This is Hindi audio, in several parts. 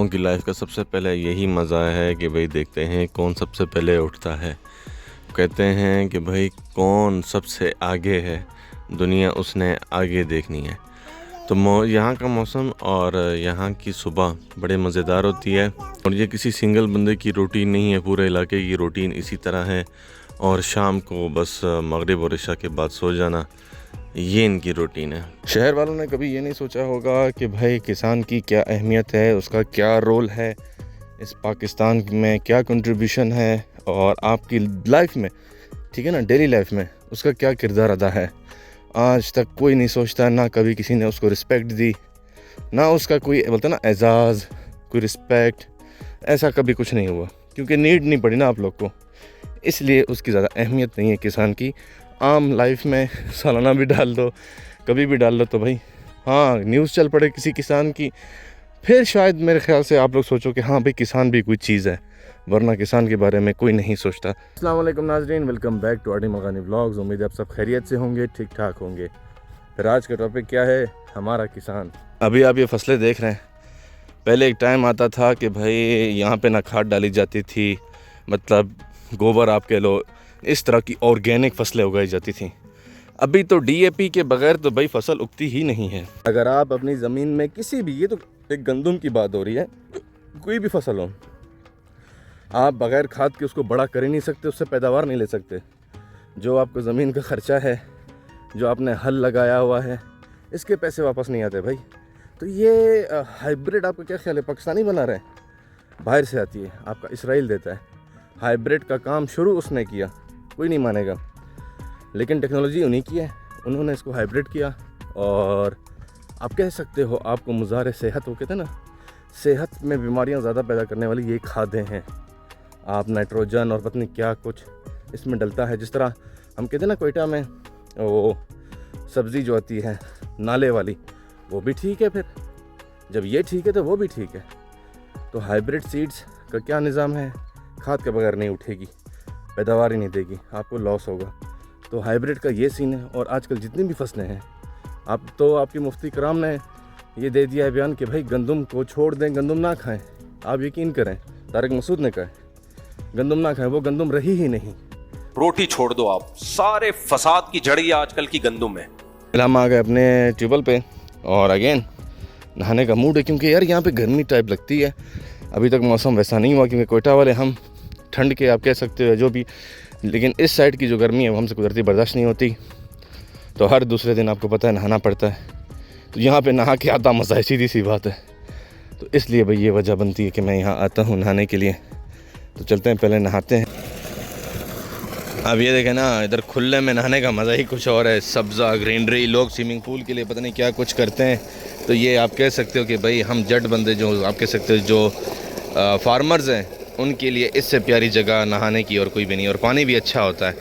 गांव की लाइफ का सबसे पहले यही मज़ा है कि भाई देखते हैं कौन सबसे पहले उठता है। कहते हैं कि भाई कौन सबसे आगे है, दुनिया उसने आगे देखनी है। तो यहाँ का मौसम और यहाँ की सुबह बड़े मज़ेदार होती है। और ये किसी सिंगल बंदे की रूटीन नहीं है, पूरे इलाके की रूटीन इसी तरह है। और शाम को बस मगरिब और इशा के बाद सो जाना, ये इनकी रूटीन है। शहर वालों ने कभी ये नहीं सोचा होगा कि भाई किसान की क्या अहमियत है, उसका क्या रोल है इस पाकिस्तान में, क्या कंट्रीब्यूशन है और आपकी लाइफ में, ठीक है ना, डेली लाइफ में उसका क्या किरदार अदा है। आज तक कोई नहीं सोचता, ना कभी किसी ने उसको रिस्पेक्ट दी, ना उसका कोई बोलता ना एजाज़, कोई रिस्पेक्ट, ऐसा कभी कुछ नहीं हुआ क्योंकि नीड नहीं पड़ी ना आप लोग को, इसलिए उसकी ज़्यादा अहमियत नहीं है किसान की। आम लाइफ में सालाना भी डाल दो, कभी भी डाल लो तो भाई हाँ न्यूज़ चल पड़े किसी किसान की, फिर शायद मेरे ख्याल से आप लोग सोचो कि हाँ भाई किसान भी कोई चीज़ है, वरना किसान के बारे में कोई नहीं सोचता। अस्सलाम वालेकुम नाज़रीन, वेलकम बैक टू आडी मगानी व्लॉग्स। उम्मीद है आप सब खैरियत से होंगे, ठीक ठाक होंगे। फिर आज का टॉपिक क्या है, हमारा किसान। अभी आप ये फसलें देख रहे हैं, पहले एक टाइम आता था कि भाई यहाँ पे ना खाद डाली जाती थी, मतलब गोबर आप कह लो, इस तरह की ऑर्गेनिक फसलें उगाई जाती थी। अभी तो डीएपी के बगैर तो भाई फसल उगती ही नहीं है। अगर आप अपनी ज़मीन में किसी भी, ये तो एक गंदम की बात हो रही है, कोई भी फसल हो, आप बगैर खाद के उसको बड़ा कर ही नहीं सकते, उससे पैदावार नहीं ले सकते। जो आपको ज़मीन का ख़र्चा है, जो आपने हल लगाया हुआ है, इसके पैसे वापस नहीं आते भाई। तो ये हाइब्रिड आपका क्या ख्याल है, पाकिस्तानी बना रहे हैं, बाहर से आती है, आपका इसराइल देता है। हाइब्रिड का काम शुरू उसने किया, कोई नहीं मानेगा, लेकिन टेक्नोलॉजी उन्हीं की है, उन्होंने इसको हाइब्रिड किया। और आप कह सकते हो आपको मुज़ार सेहत, वो कहते हैं ना, सेहत में बीमारियां ज़्यादा पैदा करने वाली ये खादें हैं। आप नाइट्रोजन और पता नहीं क्या कुछ इसमें डलता है, जिस तरह हम कहते हैं ना कोयटा में वो सब्ज़ी जो आती है नाले वाली, वो भी ठीक है। फिर जब ये ठीक है तो वो भी ठीक है। तो हाइब्रिड सीड्स का क्या निज़ाम है, खाद के बगैर नहीं उठेगी, पैदावार ही नहीं देगी, आपको लॉस होगा। तो हाइब्रिड का ये सीन है। और आजकल जितनी भी फसलें हैं, आप तो आपकी मुफ्ती कराम ने ये दे दिया है बयान कि भाई गंदम को छोड़ दें, गंदम ना खाएं। आप यकीन करें, तारिक मसूद ने कहा गंदम ना खाएं, वो गंदम रही ही नहीं। रोटी छोड़ दो, आप सारे फसाद की जड़ी आजकल की गंदम है। हम आ गए अपने ट्यूबवेल पे और अगेन नहाने का मूड है, क्योंकि यार यहाँ पे गर्मी टाइप लगती है। अभी तक मौसम वैसा नहीं हुआ, क्योंकि कोयटा वाले हम ठंड के आप कह सकते हो जो भी, लेकिन इस साइड की जो गर्मी है वो हमसे कुदरती बर्दाश्त नहीं होती। तो हर दूसरे दिन आपको पता है नहाना पड़ता है। तो यहाँ पे नहा के आता मज़ा है, सीधी सी बात है। तो इसलिए भाई ये वजह बनती है कि मैं यहाँ आता हूँ नहाने के लिए। तो चलते हैं, पहले नहाते हैं। अब ये देखें ना, इधर खुले में नहाने का मज़ा ही कुछ और है, सब्ज़ा ग्रीनरी। लोग स्विमिंग पूल के लिए पता नहीं क्या कुछ करते हैं। तो ये आप कह सकते हो कि भाई हम जट बंदे, जो आप कह सकते हो जो फार्मर्स हैं, उनके लिए इससे प्यारी जगह नहाने की और कोई भी नहीं। और पानी भी अच्छा होता है,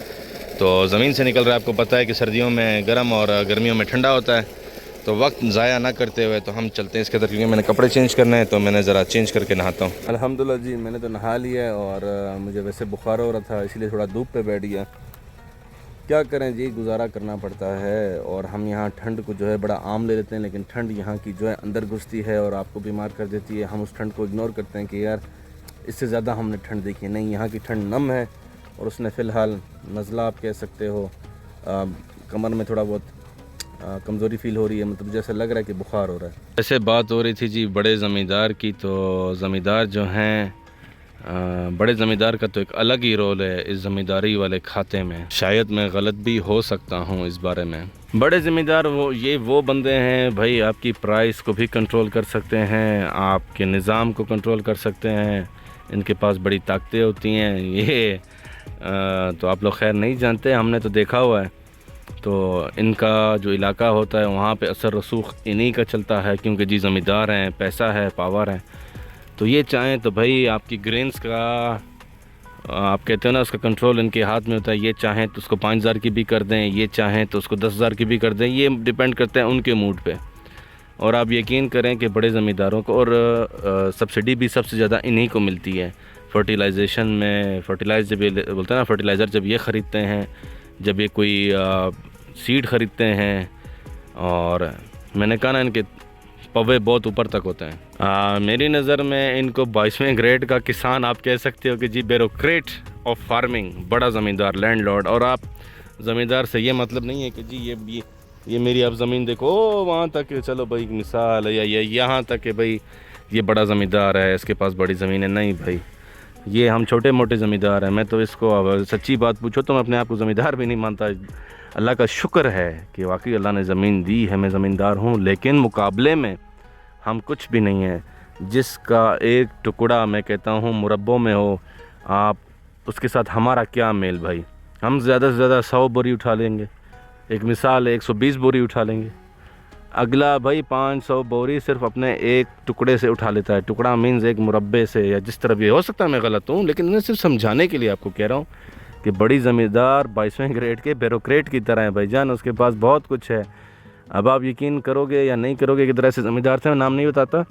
तो ज़मीन से निकल रहा है। आपको पता है कि सर्दियों में गर्म और गर्मियों में ठंडा होता है। तो वक्त ज़ाया ना करते हुए तो हम चलते हैं इसके अंदर, क्योंकि मैंने कपड़े चेंज करने हैं, तो मैंने ज़रा चेंज करके नहाता हूँ। अल्हम्दुलिल्लाह जी, मैंने तो नहा लिया है। और मुझे वैसे बुखार हो रहा था, इसलिए थोड़ा धूप पे बैठ गया। क्या करें जी, गुजारा करना पड़ता है। और हम यहाँ ठंड को जो है बड़ा आम ले लेते हैं, लेकिन ठंड यहाँ की जो है अंदर घुसती है और आपको बीमार कर देती है। हम उस ठंड को इग्नोर करते हैं कि यार इससे ज़्यादा हमने ठंड देखी है। नहीं, यहाँ की ठंड नम है। और उसने फ़िलहाल नज़ला आप कह सकते हो, कमर में थोड़ा बहुत कमज़ोरी फील हो रही है, मतलब जैसे लग रहा है कि बुखार हो रहा है। ऐसे बात हो रही थी जी बड़े ज़मींदार की। तो ज़मींदार जो हैं, बड़े ज़मींदार का तो एक अलग ही रोल है इस ज़मींदारी वाले खाते में। शायद मैं गलत भी हो सकता हूँ इस बारे में। बड़े ज़मींदार वो बंदे हैं भाई, आपकी प्राइस को भी कंट्रोल कर सकते हैं, आपके निज़ाम को कंट्रोल कर सकते हैं। इनके पास बड़ी ताकतें होती हैं। ये तो आप लोग खैर नहीं जानते, हमने तो देखा हुआ है। तो इनका जो इलाका होता है वहाँ पे असर रसूख इन्हीं का चलता है, क्योंकि जी ज़मींदार हैं, पैसा है, पावर है। तो ये चाहें तो भाई आपकी ग्रेन्स का, आप कहते हो ना, उसका कंट्रोल इनके हाथ में होता है। ये चाहें तो उसको 5,000 की भी कर दें, ये चाहें तो उसको 10,000 की भी कर दें। ये डिपेंड करता है उनके मूड पे। और आप यकीन करें कि बड़े ज़मींदारों को, और सब्सिडी भी सबसे ज़्यादा इन्हीं को मिलती है फर्टिलाइजेशन में। फर्टिलाइज़र जब ये बोलते हैं ना, फर्टिलाइज़र जब ये ख़रीदते हैं, जब ये कोई सीड ख़रीदते हैं। और मैंने कहा ना, इनके पवे बहुत ऊपर तक होते हैं। मेरी नज़र में इनको 22वें ग्रेड का किसान आप कह सकते हो कि जी, ब्यूरोक्रेट ऑफ फार्मिंग, बड़ा ज़मींदार, लैंडलॉर्ड। और आप ज़मींदार से ये मतलब नहीं है कि जी ये मेरी आप ज़मीन देखो वहाँ तक, चलो भाई मिसाल है, या यहाँ तक कि भाई ये बड़ा ज़मींदार है, इसके पास बड़ी ज़मीन है। नहीं भाई, ये हम छोटे मोटे ज़मींदार हैं। मैं तो इसको अब सच्ची बात पूछो तो मैं अपने आप को ज़मींदार भी नहीं मानता। अल्लाह का शुक्र है कि वाकई अल्लाह ने ज़मीन दी है, मैं ज़मींदार हूँ, लेकिन मुकाबले में हम कुछ भी नहीं है। जिसका एक टुकड़ा मैं कहता हूँ मुरब्बों में हो आप, उसके साथ हमारा क्या मेल भाई। हम ज़्यादा से ज़्यादा 100 बोरी उठा लेंगे, एक मिसाल है 120 बोरी उठा लेंगे। अगला भाई 500 बोरी सिर्फ अपने एक टुकड़े से उठा लेता है। टुकड़ा मीन्स एक मुरब्बे से, या जिस तरह भी हो सकता है मैं गलत हूँ, लेकिन मैं सिर्फ समझाने के लिए आपको कह रहा हूँ कि बड़ी ज़मींदार 22वें ग्रेड के ब्यूरोक्रेट की तरह है भाईजान, उसके पास बहुत कुछ है। अब आप यकीन करोगे या नहीं करोगे कि तरह से ज़मींदार थे, मैं नाम नहीं बताता,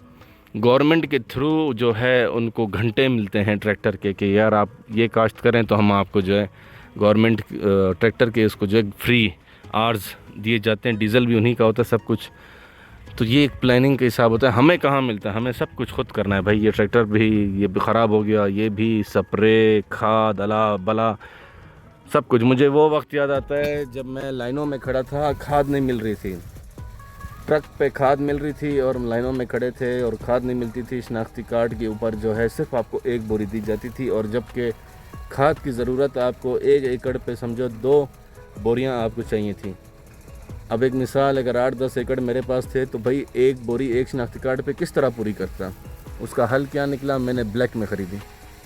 गवर्नमेंट के थ्रू जो है उनको घंटे मिलते हैं ट्रैक्टर के कि यार आप ये काश्त करें तो हम आपको जो है गवर्नमेंट ट्रैक्टर के उसको जो है फ्री आवर्स दिए जाते हैं, डीजल भी उन्हीं का होता है, सब कुछ। तो ये एक प्लानिंग का हिसाब होता है। हमें कहाँ मिलता है, हमें सब कुछ खुद करना है भाई। ये ट्रैक्टर भी ये ख़राब हो गया, ये भी स्प्रे, खाद, अला बला सब कुछ। मुझे वो वक्त याद आता है जब मैं लाइनों में खड़ा था, खाद नहीं मिल रही थी, ट्रक पे खाद मिल रही थी और लाइनों में खड़े थे और खाद नहीं मिलती थी। शनाख्ती कार्ड के ऊपर जो है सिर्फ आपको 1 बोरी दी जाती थी, और जबकि खाद की ज़रूरत आपको 1 एकड़ पे समझो 2 बोरियां आपको चाहिए थी। अब एक मिसाल, अगर 8-10 एकड़ मेरे पास थे तो भाई 1 बोरी एक शनाख्ती कार्ड पे किस तरह पूरी करता। उसका हल क्या निकला, मैंने ब्लैक में ख़रीदी।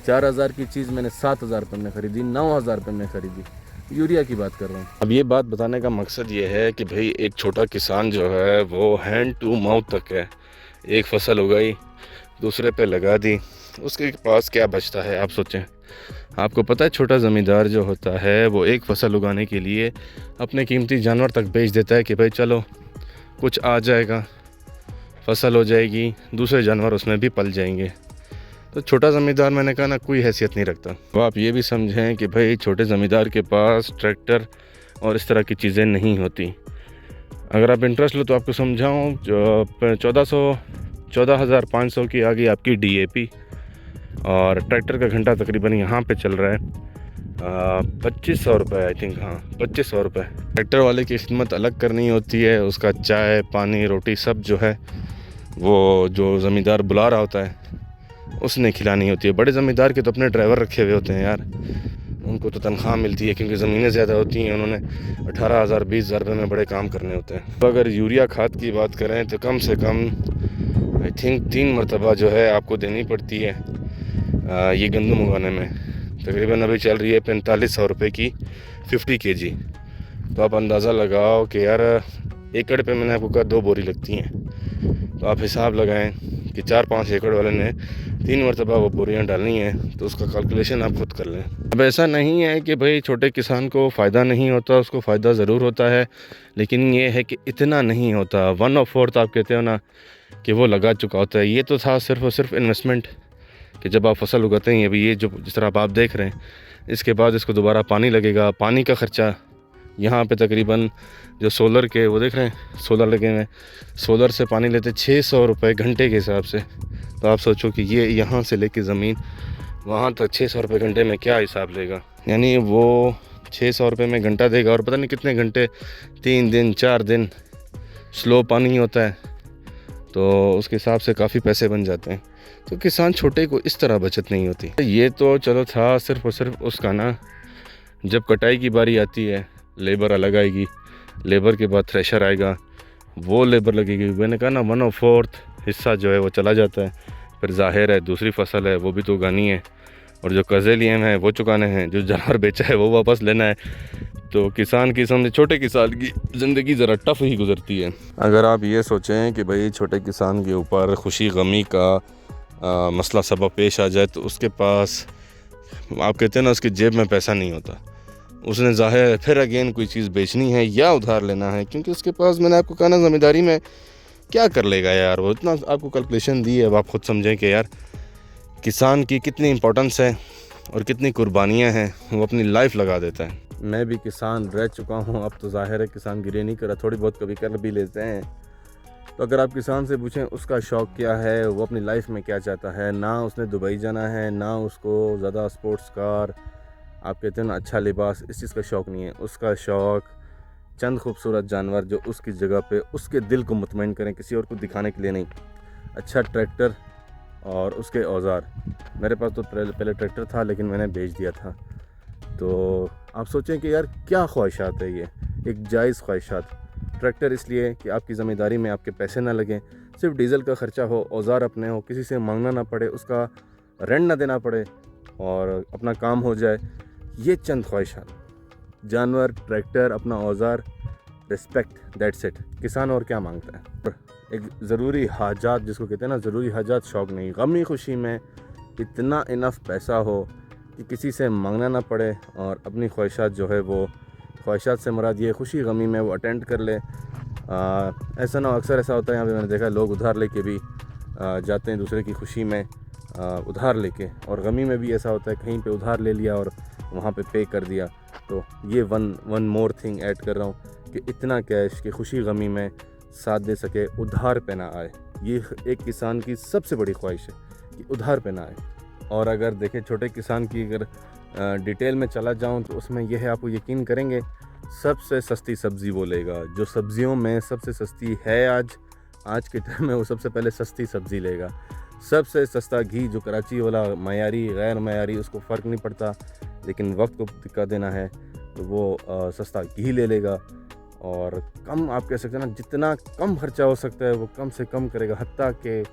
4000 की चीज़ मैंने 7000 रुपये में ख़रीदी, 9000 रुपये में ख़रीदी। यूरिया की बात कर रहा हूँ। अब ये बात बताने का मकसद ये है कि भाई एक छोटा किसान जो है वो हैंड टू माउथ तक है। एक फसल उगाई, दूसरे पे लगा दी, उसके पास क्या बचता है आप सोचें। आपको पता है छोटा ज़मींदार जो होता है वो एक फसल उगाने के लिए अपने कीमती जानवर तक बेच देता है कि भाई चलो कुछ आ जाएगा, फसल हो जाएगी, दूसरे जानवर उसमें भी पल जाएंगे। तो छोटा ज़मींदार मैंने कहा ना कोई हैसियत नहीं रखता। तो आप ये भी समझें कि भाई छोटे ज़मींदार के पास ट्रैक्टर और इस तरह की चीज़ें नहीं होती। अगर आप इंटरेस्ट लो तो आपको समझाऊँ, जो 14,500 की आ गई आपकी DAP, और ट्रैक्टर का घंटा तकरीबन यहाँ पे चल रहा है 2500 रुपये, आई थिंक, हाँ 2500 रुपये। ट्रैक्टर वाले की खिदमत अलग करनी होती है, उसका चाय पानी रोटी सब जो है वो जो ज़मींदार बुला रहा होता है उसने खिलानी होती है। बड़े ज़मींदार के तो अपने ड्राइवर रखे हुए होते हैं यार, उनको तो तनख्वाह मिलती है क्योंकि ज़मीनें ज़्यादा होती हैं, उन्होंने 18,000 20,000 रुपये में बड़े काम करने होते हैं। तो अगर यूरिया खाद की बात करें तो कम से कम आई थिंक 3 मरतबा जो है आपको देनी पड़ती है ये गंदम उगाने में। तकरीबन अभी चल रही है 4500 रुपये की 50 kg। तो आप अंदाज़ा लगाओ कि यार एकड़ पे मैंने आपको कहा 2 बोरी लगती हैं, तो आप हिसाब लगाएं कि 4-5 एकड़ वाले ने 3 मरतबा वो बोरियां डालनी है, तो उसका कैलकुलेशन आप खुद कर लें। अब ऐसा नहीं है कि भाई छोटे किसान को फ़ायदा नहीं होता, उसको फ़ायदा ज़रूर होता है, लेकिन ये है कि इतना नहीं होता। 1/4 आप कहते हो ना कि वो लगा चुका होता है। ये तो था सिर्फ और सिर्फ इन्वेस्टमेंट कि जब आप फसल उगाते हैं, अभी ये जो जिस तरह आप देख रहे हैं, इसके बाद इसको दोबारा पानी लगेगा, पानी का ख़र्चा। यहाँ पे तकरीबन जो सोलर के वो देख रहे हैं सोलर लगे हुए हैं, सोलर से पानी लेते 600 रुपये घंटे के हिसाब से। तो आप सोचो कि ये यहाँ से लेके ज़मीन वहाँ तक 600 रुपये घंटे में क्या हिसाब लेगा। यानी वो 600 रुपये में घंटा देगा और पता नहीं कितने घंटे, 3 दिन 4 दिन स्लो पानी होता है, तो उसके हिसाब से काफ़ी पैसे बन जाते हैं। तो किसान छोटे को इस तरह बचत नहीं होती। ये तो चलो था सिर्फ और सिर्फ उसका ना, जब कटाई की बारी आती है लेबर अलग आएगी, लेबर के बाद थ्रेशर आएगा, वो लेबर लगेगी। मैंने कहा ना 1/4 हिस्सा जो है वो चला जाता है। फिर जाहिर है दूसरी फसल है वो भी तो उगानी है, और जो कर्ज़े लिए हैं वो चुकाने हैं, जो जानवर बेचा है वो वापस लेना है। तो किसान की समझे छोटे किसान की ज़िंदगी ज़रा टफ ही गुजरती है। अगर आप ये सोचें कि भाई छोटे किसान के ऊपर खुशी गमी का मसला सबब पेश आ जाए, तो उसके पास आप कहते हैं ना उसकी जेब में पैसा नहीं होता। उसने ज़ाहिर है फिर अगेन कोई चीज़ बेचनी है या उधार लेना है, क्योंकि उसके पास, मैंने आपको कहा ना, ज़मींदारी में क्या कर लेगा यार वो। इतना आपको कैलकुलेशन दी है, अब आप खुद समझें कि यार किसान की कितनी इंपॉर्टेंस है और कितनी कुर्बानियाँ हैं, वो अपनी लाइफ लगा देता है। मैं भी किसान रह चुका हूँ, अब तो ज़ाहिर है किसान गिरे नहीं करा, थोड़ी बहुत कभी कर भी लेते हैं, तो अगर आप किसान से पूछें उसका शौक़ क्या है, वो अपनी लाइफ में क्या चाहता है, ना उसने दुबई जाना है, ना उसको ज़्यादा स्पोर्ट्स कार, आप कहते हैं ना अच्छा लिबास, इस चीज़ का शौक़ नहीं है। उसका शौक़ चंद खूबसूरत जानवर जो उसकी जगह पे उसके दिल को मुतमईन करें, किसी और को दिखाने के लिए नहीं। अच्छा ट्रैक्टर और उसके औज़ार। मेरे पास तो पहले ट्रैक्टर था लेकिन मैंने बेच दिया था। तो आप सोचें कि यार क्या ख्वाहिशात है ये, एक जायज़ ख्वाहिशात। ट्रैक्टर इसलिए कि आपकी ज़िम्मेदारी में आपके पैसे ना लगें, सिर्फ डीज़ल का ख़र्चा हो, औज़ार अपने हो, किसी से मांगना ना पड़े, उसका रेंट ना देना पड़े और अपना काम हो जाए। ये चंद ख्वाहिशात, जानवर, ट्रैक्टर, अपना औज़ार, रिस्पेक्ट, दैट्स इट। किसान और क्या मांगता है? एक ज़रूरी हाजात जिसको कहते हैं ना, ज़रूरी हाजात शौक़ नहीं। गमी खुशी में इतना इनफ पैसा हो कि किसी से मांगना ना पड़े और अपनी ख्वाहिशात जो है वो, ख्वाहिशात से मुराद ये खुशी गमी में वो अटेंड कर ले। ऐसा ना, अक्सर ऐसा होता है यहाँ पे मैंने देखा, लोग उधार लेके भी जाते हैं दूसरे की खुशी में, उधार लेके, और गमी में भी ऐसा होता है कहीं पे उधार ले लिया और वहाँ पे कर दिया। तो ये वन मोर थिंग ऐड कर रहा हूँ कि इतना कैश कि खुशी गमी में साथ दे सके, उधार पे ना आए। ये एक किसान की सबसे बड़ी ख्वाहिश है कि उधार पे ना आए। और अगर देखें छोटे किसान की अगर डिटेल में चला जाऊं तो उसमें यह है, आपको यकीन करेंगे, सबसे सस्ती सब्ज़ी वो लेगा। जो सब्ज़ियों में सबसे सस्ती है आज के टाइम में, वो सबसे पहले सस्ती सब्ज़ी लेगा। सबसे सस्ता घी, जो कराची वाला मयारी गैर मयारी उसको फ़र्क नहीं पड़ता, लेकिन वक्त को टिका देना है तो वो सस्ता घी ले लेगा। और कम, आप कह सकते हैं ना, जितना कम खर्चा हो सकता है वो कम से कम करेगा। हत्ता कि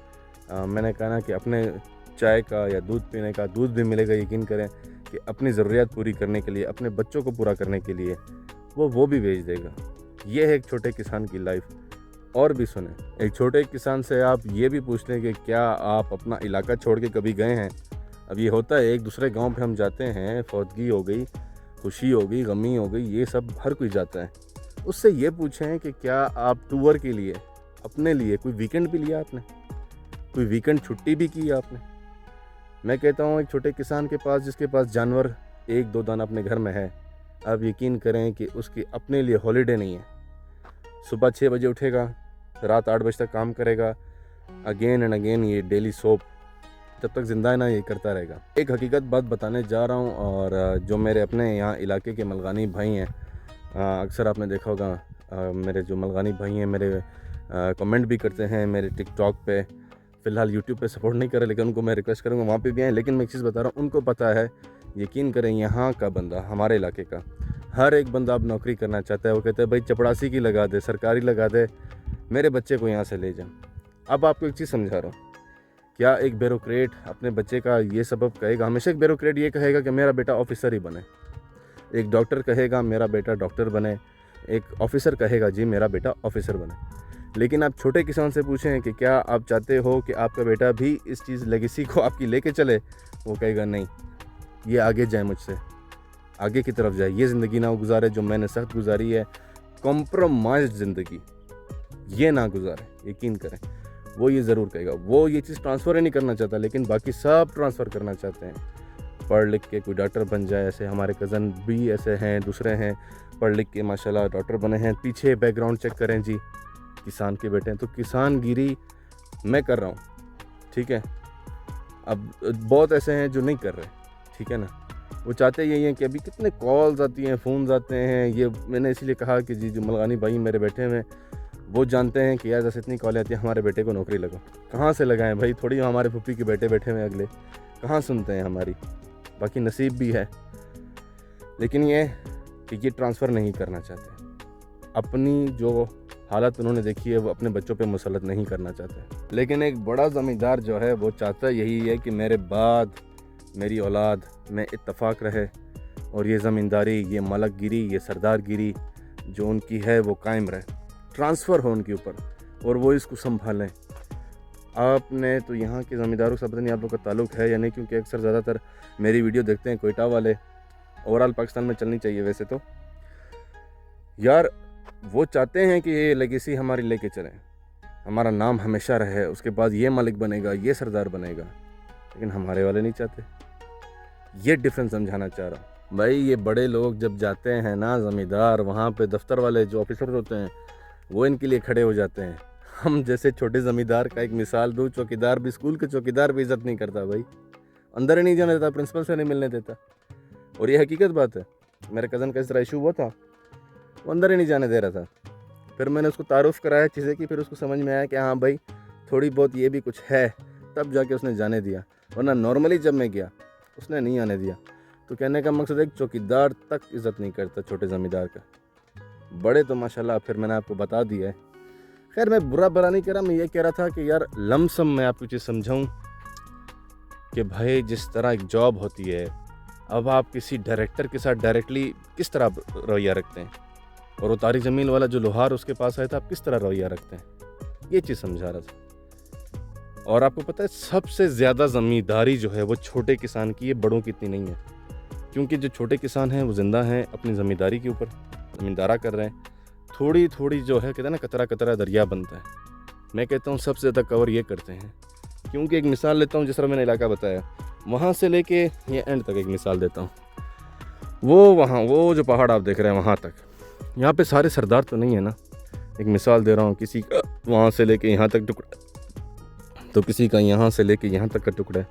मैंने कहा ना कि अपने चाय का या दूध पीने का दूध भी मिलेगा। यकीन करें कि अपनी ज़रूरियात पूरी करने के लिए, अपने बच्चों को पूरा करने के लिए वो भी बेच देगा। ये है एक छोटे किसान की लाइफ। और भी सुने, एक छोटे किसान से आप ये भी पूछ लें कि क्या आप अपना इलाका छोड़ के कभी गए हैं? अब ये होता है, एक दूसरे गांव पे हम जाते हैं, फौतगी हो गई, खुशी हो गई, गमी हो गई, ये सब हर कोई जाता है। उससे ये पूछें कि क्या आप टूर के लिए, अपने लिए कोई वीकेंड भी लिया आपने, कोई वीकेंड छुट्टी भी की आपने? मैं कहता हूँ एक छोटे किसान के पास, जिसके पास जानवर 1-2 दाना अपने घर में है, आप यकीन करें कि उसकी अपने लिए हॉलीडे नहीं है। सुबह 6 बजे उठेगा, रात 8 बजे तक काम करेगा, अगेन एंड अगेन, ये डेली सोप, जब तक ज़िंदा है ना ये करता रहेगा। एक हकीकत बात बताने जा रहा हूँ, और जो मेरे अपने यहाँ इलाके के मलगानी भाई हैं, अक्सर आपने देखा होगा, मेरे जो मलगानी भाई हैं मेरे कमेंट भी करते हैं मेरे टिकटॉक पे। फ़िलहाल यूट्यूब पे सपोर्ट नहीं कर रहे, लेकिन उनको मैं रिक्वेस्ट करूँगा वहाँ पे भी आएँ। लेकिन मैं एक चीज़ बता रहा हूँ, उनको पता है, यकीन करें, यहाँ का बंदा, हमारे इलाके का हर एक बंदा अब नौकरी करना चाहता है। वो कहता है भाई चपड़ासी की लगा दे, सरकारी लगा दे, मेरे बच्चे को यहाँ से ले जा। अब आपको एक चीज़ समझा रहा हूँ, क्या एक ब्यूरोक्रेट अपने बच्चे का ये सबब कहेगा? हमेशा एक ब्यूरोक्रेट ये कहेगा कि मेरा बेटा ऑफिसर ही बने। एक डॉक्टर कहेगा मेरा बेटा डॉक्टर बने। एक ऑफिसर कहेगा जी मेरा बेटा ऑफिसर बने। लेकिन आप छोटे किसान से पूछें कि क्या आप चाहते हो कि आपका बेटा भी इस चीज़ लेगेसी को आपकी लेके चले? वो कहेगा नहीं, ये आगे जाए, मुझसे आगे की तरफ जाए, ये ज़िंदगी ना गुजारे जो मैंने सख्त गुजारी है, कॉम्प्रोमाइज़ ज़िंदगी ये ना गुजारे। यकीन करें, वो ये ज़रूर कहेगा। वो ये चीज़ ट्रांसफ़र ही नहीं करना चाहता, लेकिन बाकी सब ट्रांसफ़र करना चाहते हैं। पढ़ लिख के कोई डॉक्टर बन जाए, ऐसे हमारे कज़न भी ऐसे हैं, दूसरे हैं पढ़ लिख के माशाल्लाह डॉक्टर बने हैं। पीछे बैकग्राउंड चेक करें जी, किसान के बेटे हैं। तो किसानगिरी मैं कर रहा हूँ, ठीक है। अब बहुत ऐसे हैं जो नहीं कर रहे, ठीक है ना। वो चाहते यही हैं कि अभी कितने कॉल्स आती हैं, फ़ोन आते हैं। ये मैंने इसीलिए कहा कि जी जो मलगानी भाई मेरे बैठे हुए, वो जानते हैं कि यार जैसे इतनी कॉल आती है हमारे बेटे को नौकरी लगाओ। कहाँ से लगाएं भाई? थोड़ी हमारे पुप्पी के बेटे बैठे हुए अगले कहाँ सुनते हैं हमारी। बाकी नसीब भी है, लेकिन ये ट्रांसफ़र नहीं करना चाहते। अपनी जो हालत उन्होंने देखी है वो अपने बच्चों पे मुसलत नहीं करना चाहते। लेकिन एक बड़ा ज़मींदार जो है वो चाहता यही है कि मेरे बाद मेरी औलाद में इत्तफाक रहे, और ये ज़मींदारी, ये मलकगिरी, ये सरदारगिरी जो उनकी है वो कायम रहे, ट्रांसफ़र हो उनके ऊपर, और वो इसको संभालें। आपने तो यहाँ के ज़मींदारों से पता नहीं आप लोग का ताल्लुक़ है या नहीं, क्योंकि अक्सर ज़्यादातर मेरी वीडियो देखते हैं कोयटा वाले। ओवरऑल पाकिस्तान में चलनी चाहिए वैसे तो यार। वो चाहते हैं कि ये लेगेसी हमारी लेके चलें, हमारा नाम हमेशा रहे, उसके बाद ये मालिक बनेगा, ये सरदार बनेगा। लेकिन हमारे वाले नहीं चाहते। ये डिफरेंस समझाना चाह रहा हूँ भाई। ये बड़े लोग जब जाते हैं ना, ज़मींदार, वहाँ पे दफ्तर वाले जो ऑफिसर होते हैं वो इनके लिए खड़े हो जाते हैं। हम जैसे छोटे ज़मींदार का एक मिसाल दूँ, चौकीदार भी, स्कूल के चौकीदार भी इज़्ज़त नहीं करता भाई, अंदर ही नहीं जाने देता, प्रिंसिपल से नहीं मिलने देता। और ये हकीकत बात है। मेरे कज़न का इस तरह इशू हुआ था, वो अंदर ही नहीं जाने दे रहा था। फिर मैंने उसको तारुफ़ कराया चीज़ें की, फिर उसको समझ में आया कि हाँ भाई थोड़ी बहुत ये भी कुछ है, तब जाके उसने जाने दिया, वरना नॉर्मली जब मैं गया उसने नहीं आने दिया। तो कहने का मकसद है कि चौकीदार तक इज़्ज़त नहीं करता छोटे ज़मींदार का। बड़े तो माशाल्लाह फिर मैंने आपको बता दिया है। खैर मैं बुरा नहीं कह रहा, मैं ये कह रहा था कि यार लमसम मैं आपको चीज़ समझाऊँ कि भाई जिस तरह एक जॉब होती है, अब आप किसी डायरेक्टर के साथ डायरेक्टली किस तरह रवैया रखते हैं, और वो तारी ज़मीन वाला जो लोहार उसके पास आया था आप किस तरह रवैया रखते हैं, ये चीज़ समझा रहा था। और आपको पता है सबसे ज़्यादा ज़मींदारी जो है वो छोटे किसान की है, बड़ों की इतनी नहीं है। क्योंकि जो छोटे किसान हैं वो ज़िंदा हैं अपनी ज़मींदारी के ऊपर, ज़मींदारा कर रहे हैं। थोड़ी थोड़ी जो है कहते हैं ना, कतरा कतरा दरिया बनता है। मैं कहता हूँ सबसे ज़्यादा कवर ये करते हैं। क्योंकि एक मिसाल लेता हूँ, जिस तरह मैंने इलाका बताया, वहाँ से लेके ये एंड तक एक मिसाल देता हूँ। वो जो पहाड़ आप देख रहे हैं वहाँ तक, यहाँ पे सारे सरदार तो नहीं है ना। एक मिसाल दे रहा हूँ, किसी का वहाँ से लेके यहाँ तक टुकड़ा, तो किसी का यहाँ से लेके यहाँ तक का टुकड़ा है।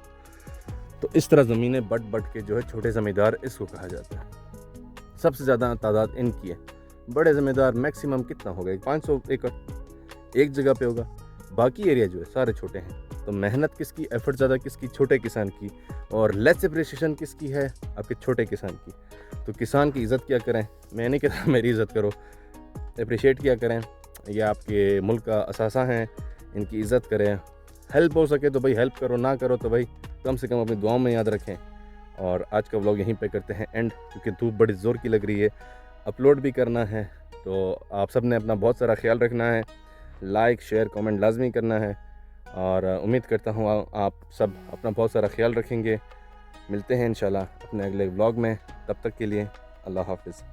तो इस तरह ज़मीनें बट के जो है छोटे ज़मींदार इसको कहा जाता है। सबसे ज़्यादा तादाद इनकी है। बड़े ज़मींदार मैक्सिमम कितना होगा, 500 एकड़ एक जगह पे होगा, बाकी एरिया जो है सारे छोटे हैं। तो मेहनत किसकी, एफर्ट ज़्यादा किसकी, छोटे किसान की, और लेस अप्रिसिएशन किसकी है, आपके छोटे किसान की। तो किसान की इज़्ज़त क्या करें, मैं नहीं कहता मेरी इज़्ज़त करो, अप्रिशिएट क्या करें, ये आपके मुल्क का असासा हैं, इनकी इज़्ज़त करें। हेल्प हो सके तो भाई हेल्प करो, ना करो तो भाई कम से कम अपनी दुआओं में याद रखें। और आज का व्लॉग यहीं पे करते हैं एंड, क्योंकि धूप बड़ी ज़ोर की लग रही है, अपलोड भी करना है। तो आप सब ने अपना बहुत सारा ख्याल रखना है, लाइक शेयर कमेंट लाजमी करना है, और उम्मीद करता हूँ आप सब अपना बहुत सारा ख्याल रखेंगे। मिलते हैं इंशाल्लाह अपने अगले व्लॉग में, तब तक के लिए अल्लाह हाफ़िज़।